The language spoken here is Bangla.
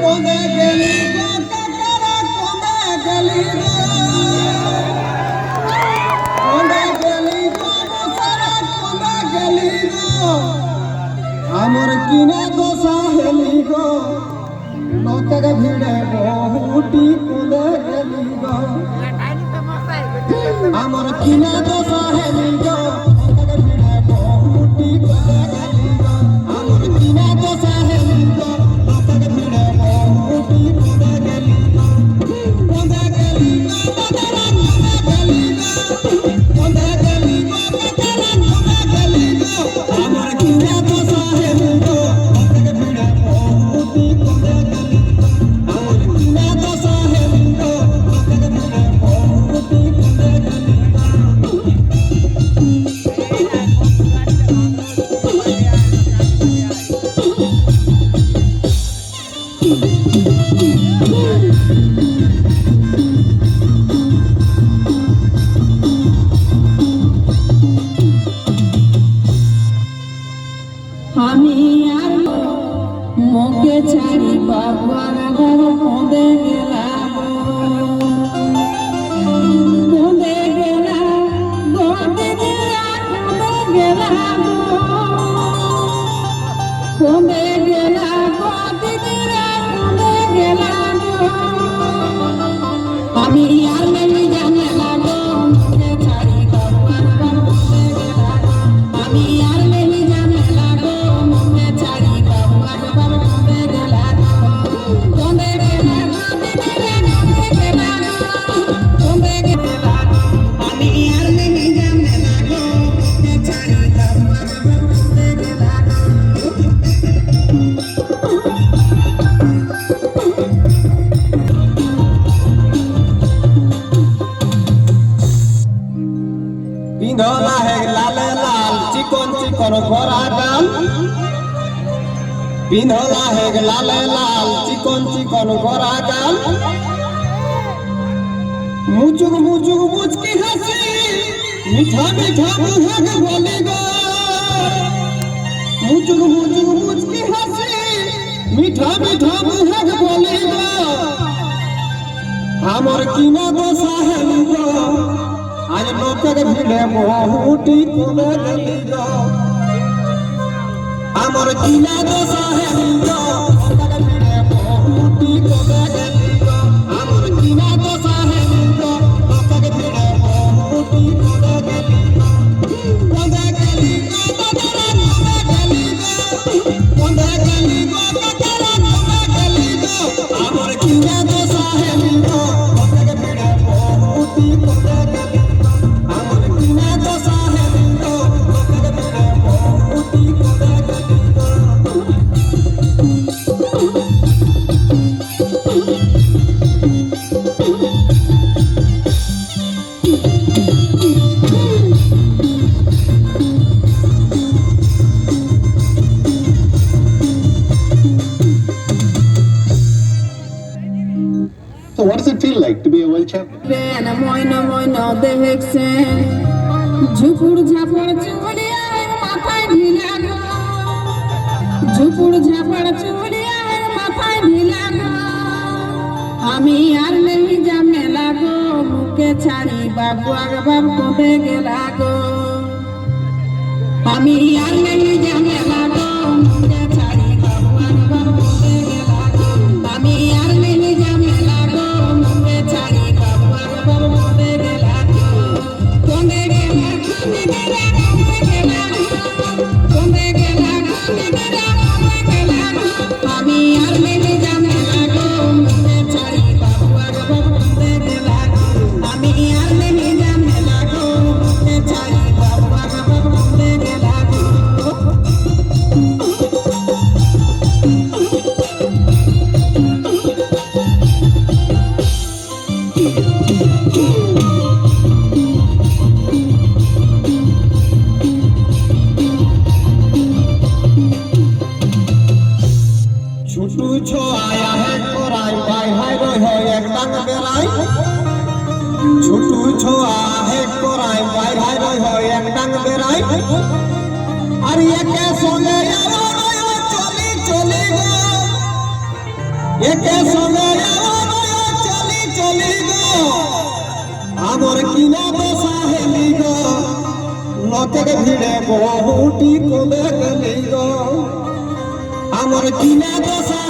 কোনে গেলি গো কাকারা কোনে গেলি গো কোনে গেলি গো বসারা কোনে গেলি গো আমার কিনে দোষা হেলি গো লোকের ভিড়ে বহুটি কোনে গেলি গো আমার কিনে দোষা হেলি গো লোকের ভিড়ে বহুটি কোনে গেলি গো আমার কিনে দোষা হেলি গো লোকের ভিড়ে বহুটি কোনে গেলি গো কোনে গেলি গো কাকারা কোনে গেলি গো কোনে গেলি গো কাকারা কোনে গেলি গো আমার কিনে দোষা হেলি গো লোকের ভিড়ে বহুটি কোনে গেলি গো আমার কিনে দোষা হেলি গো লোকের ভিড়ে বহুটি কোনে গেলি আমি আর মোকে ছাড়ি বাবার ঘর কোঁদে গেলাম কোঁদে গেলাম কোঁদে গেলাম কোঁদে গেলাম কোঁদে গেলাম আমি আর মেলি জানে লাগো মোকে ছাড়ি বাবার ঘর কোঁদে গেলাম আমি আর মেলি জানে লাগো মোকে ছাড়ি বাবার ঘর কোঁদে গেলাম কোঁদে গেলাম কোঁদে গেলাম আমি আর মেলি জানে লাগো মোকে ছাড়ি বাবার ঘর কোঁদে গেলাম পিন্ধলা হে লালে লাল চিকন চিকন গোরা গাল পিন্ধলা হে লালে লাল চিকন চিকন গোরা গাল মুচুক মুচুক মুচকি হাসি মিঠা মিঠা মুহাগ বলি গো মুচুক মুচুক মুচকি হাসি মিঠা মিঠা মুহাগ বলি গো আমার কিনা দোষা হেলি গো আজ লোকের ভিড়ে বহুটি কোনে গেলি গো আমার কিনা দোষা হেলি গো লোকের ভিড়ে বহুটি কোনে গেলি গো আমার কিনা দোষা হেলি গো লোকের ভিড়ে বহুটি কোনে গেলি গো কোনে গেলি গো কাকারা কোনে গেলি গো কাকারা কোনে গেলি গো আমার কিনা দোষা হেলি গো লোকের ভিড়ে বহুটি কোনে গেলি গো আমার কিনা দোষা হেলি গো লোকের ভিড়ে বহুটি কোনে গেলি গো So what does it feel like to be a world champion? বেন ময়না ময়না দেখছে ঝুপুর ঝাপড় চুড়িয়া মাথায় ঢিলা গো ঝুপুর ঝাপড় চুড়িয়া মাথায় ঢিলা গো আমি আর নেই জামে লাগো মুখে ছাড়ি বাবু আগবার কোঁদে গেলা গো আমি আর নেই জামে লাগো মুখে ছাড়ি বাবু আগবার কোঁদে গেলা গো আমি আর নেই জামে লাগো মুখে ছাড়ি বাবু আগবার কোঁদে গেলা গো কোঁদে গেলা কোঁদে গেলা কোঁদে গেলা কোঁদে গেলা আমি আর নেই জামে লাগো মুখে ছাড়ি বাবু আগবার কোঁদে গেলা গো আমি আর নেই জামে লাগো মুখে ছাড়ি বাবু আগবার কোঁদে গেলা গো छुटू छो आया है कोराई भाई हाय रोय हो एक टांग बेराई छुटू छो आया है कोराई भाई हाय रोय हो एक टांग बेराई अरे ये के सोले चली चली गो একে সঙ্গে চলি চলি গো আমার কিনা দশা হেলি গো লোকের ভিড়ে বহুটি কমে গেলি গো আমার কিনা দশা